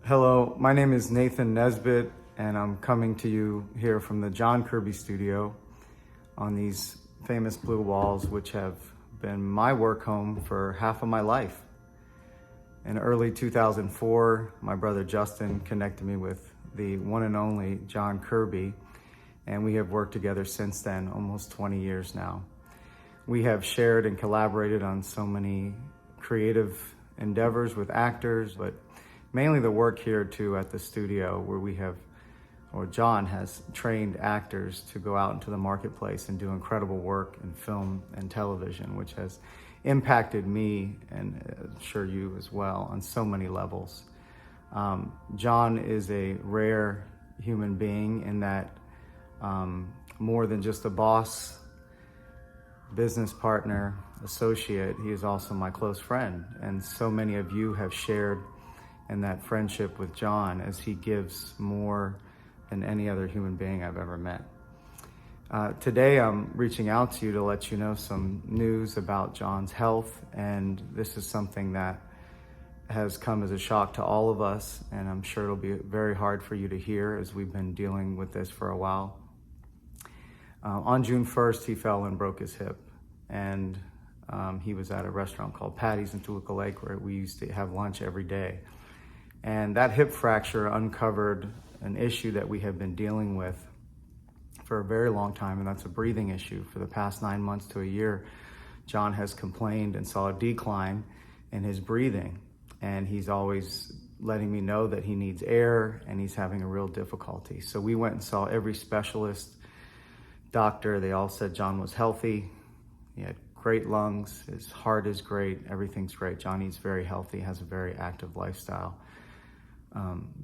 Hello, my name is Nathan Nesbitt, and I'm coming to you here from the John Kirby studio on these famous blue walls, which have been my work home for half of my life. In early 2004, my brother Justin connected me with the one and only John Kirby, and we have worked together since then, almost 20 years now. We have shared and collaborated on so many creative endeavors with actors, but mainly the work here too at the studio where John has trained actors to go out into the marketplace and do incredible work in film and television, which has impacted me and sure you as well on so many levels. John is a rare human being in that more than just a boss, business partner, associate, he is also my close friend. And so many of you have shared in that friendship with John as he gives more than any other human being I've ever met. Today I'm reaching out to you to let you know some news about John's health, and this is something that has come as a shock to all of us, and I'm sure it'll be very hard for you to hear as we've been dealing with this for a while. On June 1st, he fell and broke his hip, and he was at a restaurant called Patty's in Toluca Lake where we used to have lunch every day. And that hip fracture uncovered an issue that we have been dealing with for a very long time, and that's a breathing issue. For the past 9 months to a year, John has complained and saw a decline in his breathing, and he's always letting me know that he needs air and he's having a real difficulty. So we went and saw every specialist, doctor. They all said John was healthy. He had great lungs, his heart is great, everything's great. John eats very healthy, has a very active lifestyle.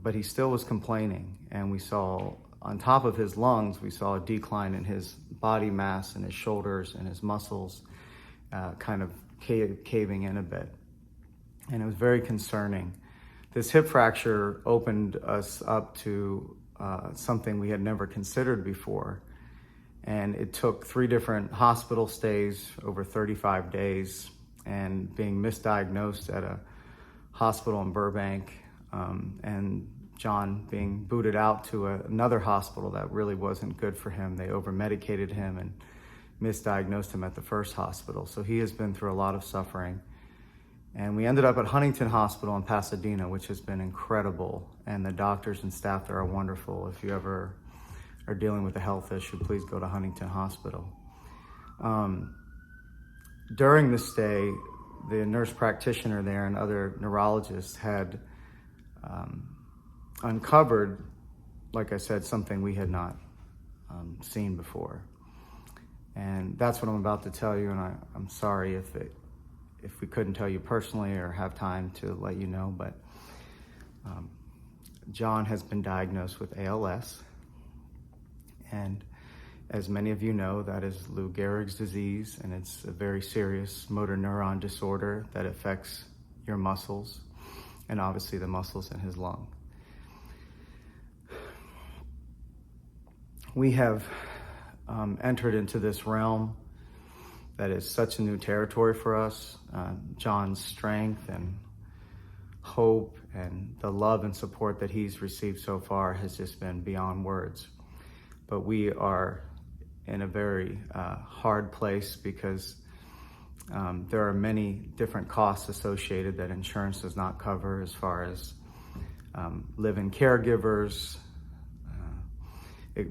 But he still was complaining, and we saw, on top of his lungs, we saw a decline in his body mass and his shoulders and his muscles kind of caving in a bit. And it was very concerning. This hip fracture opened us up to something we had never considered before. And it took 3 different hospital stays over 35 days and being misdiagnosed at a hospital in Burbank, and John being booted out to another hospital that really wasn't good for him. They over-medicated him and misdiagnosed him at the first hospital. So he has been through a lot of suffering. And we ended up at Huntington Hospital in Pasadena, which has been incredible. And the doctors and staff there are wonderful. If you ever are dealing with a health issue, please go to Huntington Hospital. During the stay, the nurse practitioner there and other neurologists had uncovered, like I said, something we had not seen before. And that's what I'm about to tell you, and I'm sorry if we couldn't tell you personally or have time to let you know, but John has been diagnosed with ALS. And as many of you know, that is Lou Gehrig's disease, and it's a very serious motor neuron disorder that affects your muscles and obviously the muscles in his lung. We have entered into this realm that is such a new territory for us. John's strength and hope and the love and support that he's received so far has just been beyond words. But we are in a very hard place because there are many different costs associated that insurance does not cover, as far as live-in caregivers,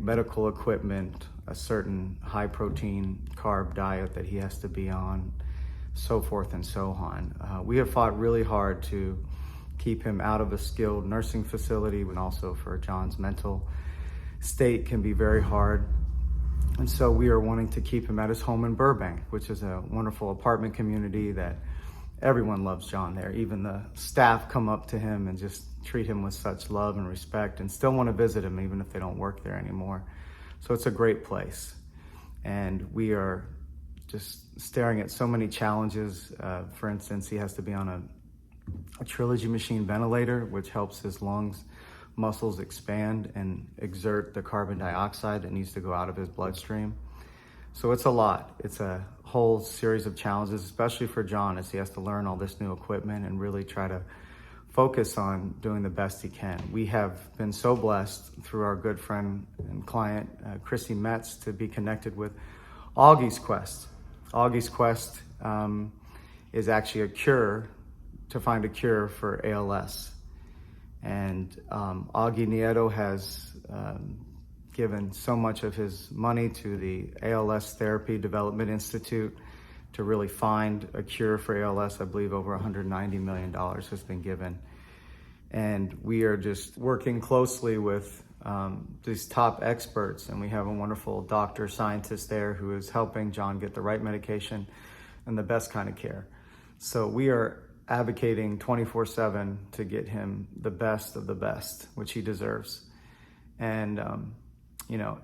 medical equipment, a certain high-protein carb diet that he has to be on, so forth and so on. We have fought really hard to keep him out of a skilled nursing facility, and also for John's mental state can be very hard. And so we are wanting to keep him at his home in Burbank, which is a wonderful apartment community that everyone loves John there. Even the staff come up to him and just treat him with such love and respect and still want to visit him even if they don't work there anymore. So it's a great place. And we are just staring at so many challenges. For instance, he has to be on a Trilogy machine ventilator, which helps his lungs muscles expand and exert the carbon dioxide that needs to go out of his bloodstream. So it's a lot. It's a whole series of challenges, especially for John, as he has to learn all this new equipment and really try to focus on doing the best he can. We have been so blessed through our good friend and client, Chrissy Metz, to be connected with Augie's Quest. Augie's Quest is actually a cure, to find a cure for ALS. And Augie Nieto has given so much of his money to the ALS Therapy Development Institute to really find a cure for ALS. I believe over $190 million has been given. And we are just working closely with these top experts, and we have a wonderful doctor scientist there who is helping John get the right medication and the best kind of care. So we are advocating 24/7 to get him the best of the best, which he deserves. And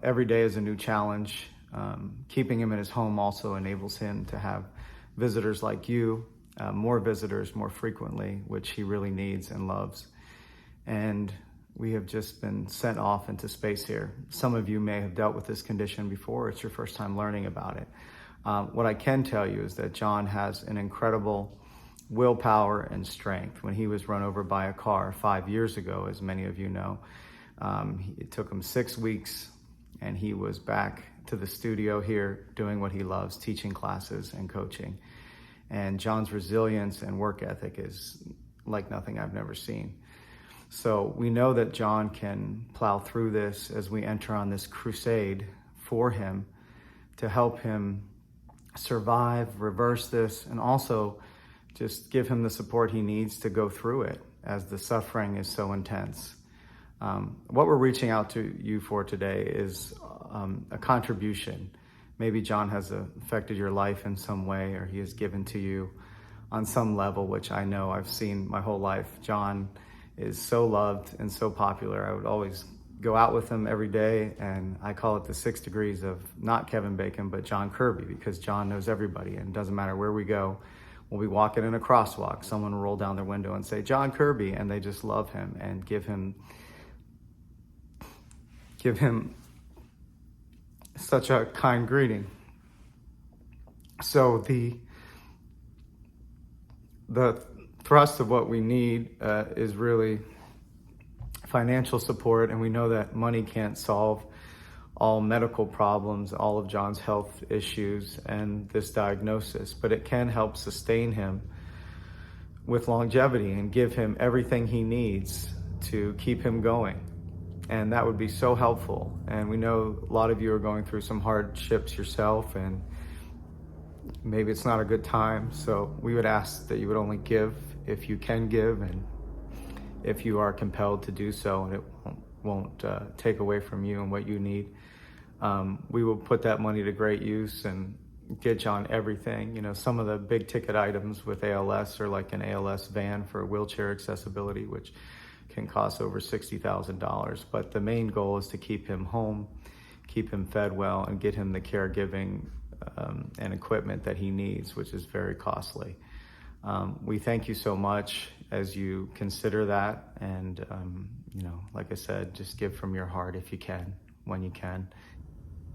every day is a new challenge. Keeping him in his home also enables him to have visitors like you, more visitors more frequently, which he really needs and loves. And we have just been sent off into space here. Some of you may have dealt with this condition before. It's your first time learning about it. What I can tell you is that John has an incredible willpower and strength. When he was run over by a car 5 years ago, as many of you know, it took him 6 weeks, and he was back to the studio here doing what he loves, teaching classes and coaching. And John's resilience and work ethic is like nothing I've never seen. So we know that John can plow through this as we enter on this crusade for him to help him survive, reverse this, and also just give him the support he needs to go through it as the suffering is so intense. What we're reaching out to you for today is a contribution. Maybe John has affected your life in some way, or he has given to you on some level, which I know I've seen my whole life. John is so loved and so popular. I would always go out with him every day, and I call it the 6 degrees of not Kevin Bacon, but John Kirby, because John knows everybody, and it doesn't matter where we go. We'll be walking in a crosswalk, someone will roll down their window and say, "John Kirby," and they just love him and give him such a kind greeting. So the thrust of what we need is really financial support, and we know that money can't solve all medical problems, all of John's health issues and this diagnosis, but it can help sustain him with longevity and give him everything he needs to keep him going. And that would be so helpful. And we know a lot of you are going through some hardships yourself, and maybe it's not a good time. So we would ask that you would only give if you can give, and if you are compelled to do so, and it won't take away from you and what you need. We will put that money to great use and get John everything. Some of the big ticket items with ALS are like an ALS van for wheelchair accessibility, which can cost over $60,000. But the main goal is to keep him home, keep him fed well, and get him the caregiving and equipment that he needs, which is very costly. We thank you so much as you consider that. And, like I said, just give from your heart if you can, when you can.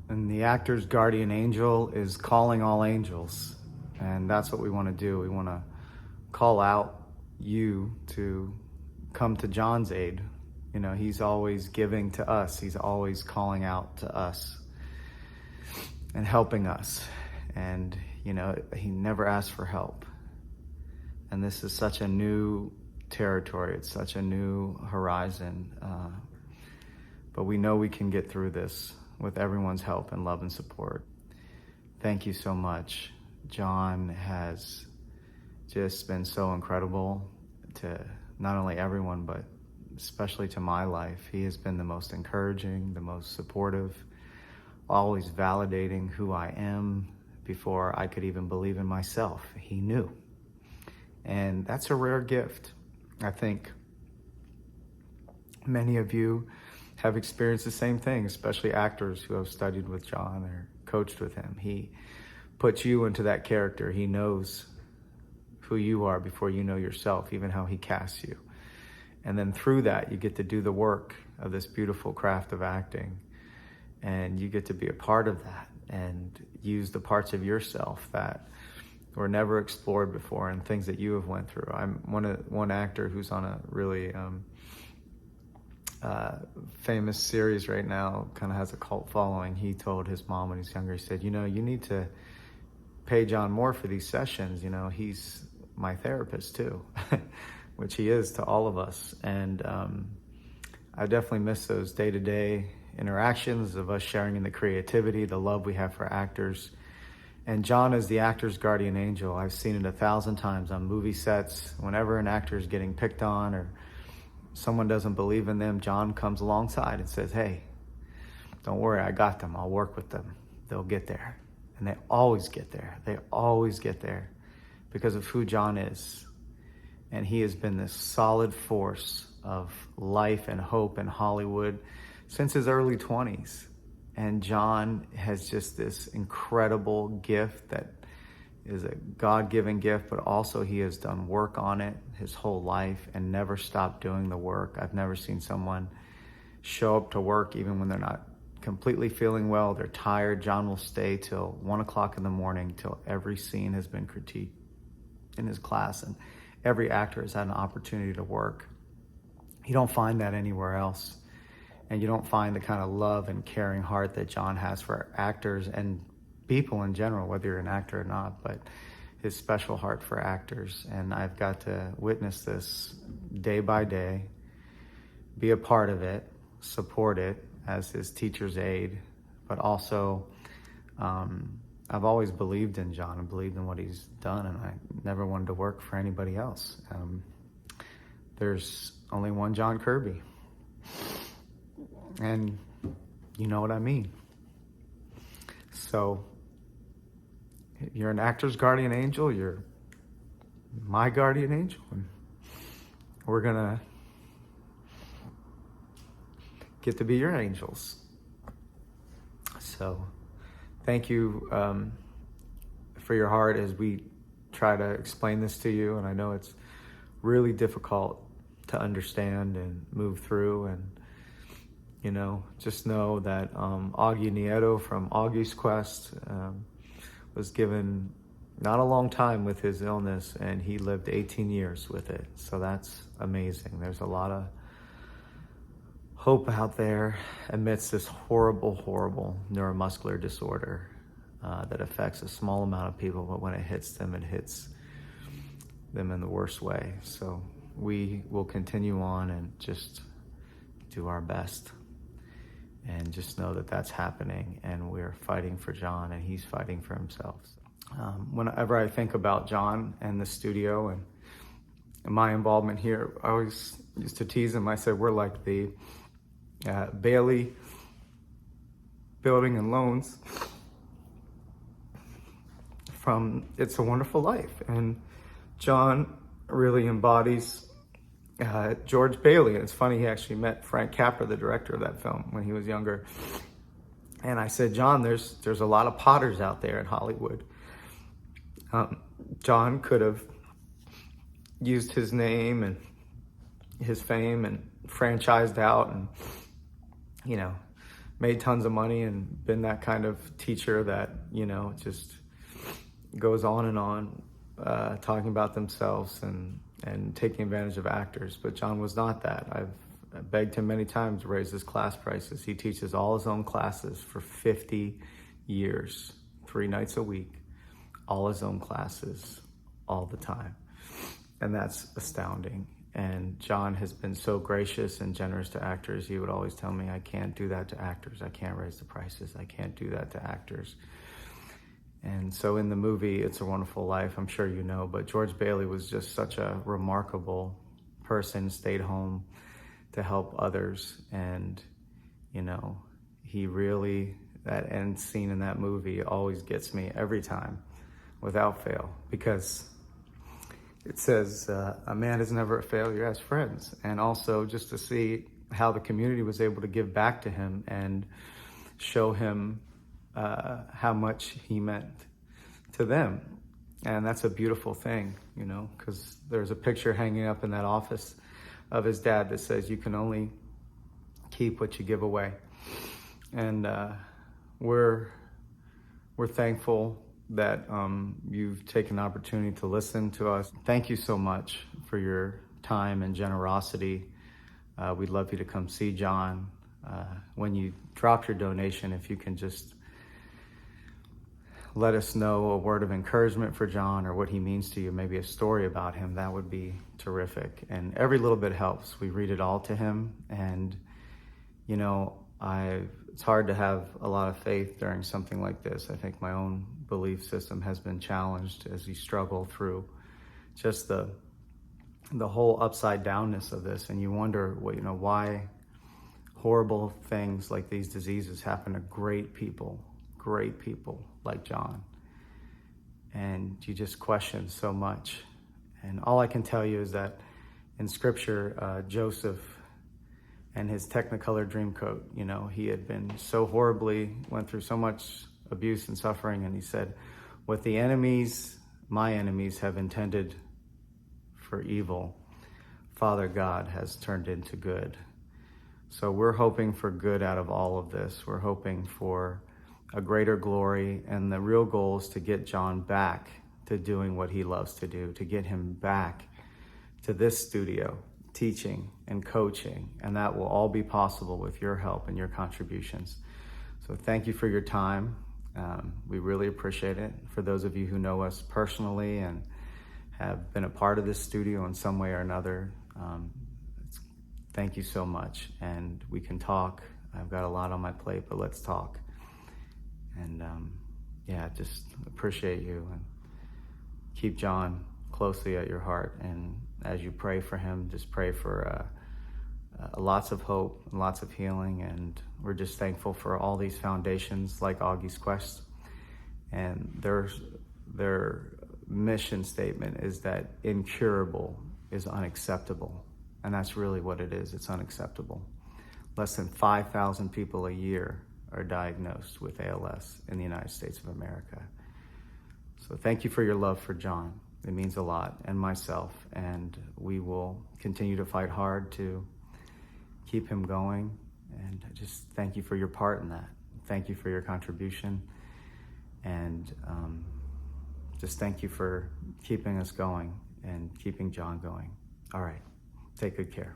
And the actor's guardian angel is calling all angels. And that's what we want to do. We want to call out you to come to John's aid. He's always giving to us. He's always calling out to us and helping us. And, he never asks for help. And this is such a new territory. It's such a new horizon. But we know we can get through this with everyone's help and love and support. Thank you so much. John has just been so incredible to not only everyone, but especially to my life. He has been the most encouraging, the most supportive, always validating who I am before I could even believe in myself. He knew. And that's a rare gift. I think many of you have experienced the same thing, especially actors who have studied with John or coached with him. He puts you into that character. He knows who you are before you know yourself, even how he casts you. And then through that, you get to do the work of this beautiful craft of acting. And you get to be a part of that and use the parts of yourself that were never explored before, and things that you have went through. I'm one actor who's on a really famous series right now, kind of has a cult following. He told his mom when he was younger, he said, you need to pay John more for these sessions. He's my therapist too, which he is to all of us. And I definitely miss those day-to-day interactions of us sharing in the creativity, the love we have for actors. And John is the actor's guardian angel. I've seen it 1,000 times on movie sets. Whenever an actor is getting picked on or someone doesn't believe in them, John comes alongside and says, hey, don't worry, I got them. I'll work with them. They'll get there. And they always get there. They always get there because of who John is. And he has been this solid force of life and hope in Hollywood since his early 20s. And John has just this incredible gift that is a God-given gift, but also he has done work on it his whole life and never stopped doing the work. I've never seen someone show up to work even when they're not completely feeling well, they're tired. John will stay till 1 o'clock in the morning till every scene has been critiqued in his class, and every actor has had an opportunity to work. You don't find that anywhere else. And you don't find the kind of love and caring heart that John has for actors and people in general, whether you're an actor or not, but his special heart for actors. And I've got to witness this day by day, be a part of it, support it as his teacher's aide, but also I've always believed in John and believed in what he's done, and I never wanted to work for anybody else. There's only one John Kirby. And you know what I mean. So you're an actor's guardian angel, you're my guardian angel, and we're gonna get to be your angels. So thank you for your heart as we try to explain this to you. And I know it's really difficult to understand and move through, and just know that Augie Nieto from Augie's Quest was given not a long time with his illness, and he lived 18 years with it. So that's amazing. There's a lot of hope out there amidst this horrible, horrible neuromuscular disorder that affects a small amount of people, but when it hits them in the worst way. So we will continue on and just do our best. And just know that that's happening, and we're fighting for John, and he's fighting for himself. Whenever I think about John and the studio and my involvement here, I always used to tease him. I said, we're like the Bailey Building and Loans from It's a Wonderful Life. And John really embodies George Bailey. And it's funny, he actually met Frank Capra, the director of that film, when he was younger. And I said, John, there's a lot of potters out there in Hollywood. John could have used his name and his fame and franchised out and, made tons of money and been that kind of teacher that, just goes on and on, talking about themselves and taking advantage of actors. But John was not that. I've begged him many times to raise his class prices. He teaches all his own classes for 50 years, 3 nights a week, all his own classes, all the time. And that's astounding. And John has been so gracious and generous to actors. He would always tell me, I can't do that to actors. I can't raise the prices. I can't do that to actors. And so in the movie, It's a Wonderful Life, I'm sure you know, but George Bailey was just such a remarkable person, stayed home to help others. And, he really, that end scene in that movie always gets me every time without fail, because it says a man is never a failure, has friends. And also just to see how the community was able to give back to him and show him how much he meant to them. And that's a beautiful thing, because there's a picture hanging up in that office of his dad that says you can only keep what you give away. And we're thankful that you've taken the opportunity to listen to us. Thank you so much for your time and generosity. We'd love you to come see John. When you drop your donation, if you can just let us know a word of encouragement for John or what he means to you, maybe a story about him, that would be terrific. And every little bit helps. We read it all to him. And, you know, it's hard to have a lot of faith during something like this. I think my own belief system has been challenged as you struggle through just the whole upside downness of this. And you wonder, why horrible things like these diseases happen to great people like John. And you just question so much. And all I can tell you is that in scripture, Joseph and his Technicolor Dreamcoat, he had been so went through so much abuse and suffering. And he said, what the my enemies have intended for evil, Father God has turned into good. So we're hoping for good out of all of this. We're hoping for a greater glory, and the real goal is to get John back to doing what he loves to do, to get him back to this studio, teaching and coaching, and that will all be possible with your help and your contributions. So thank you for your time. We really appreciate it. For those of you who know us personally and have been a part of this studio in some way or another, thank you so much. And we can talk. I've got a lot on my plate, but let's talk. And just appreciate you, and keep John closely at your heart. And as you pray for him, just pray for lots of hope and lots of healing. And we're just thankful for all these foundations like Augie's Quest. And their mission statement is that incurable is unacceptable. And that's really what it is. It's unacceptable. Less than 5,000 people a year are diagnosed with ALS in the United States of America. So thank you for your love for John. It means a lot, and myself, and we will continue to fight hard to keep him going. And just thank you for your part in that. Thank you for your contribution, and just thank you for keeping us going and keeping John going. All right, take good care.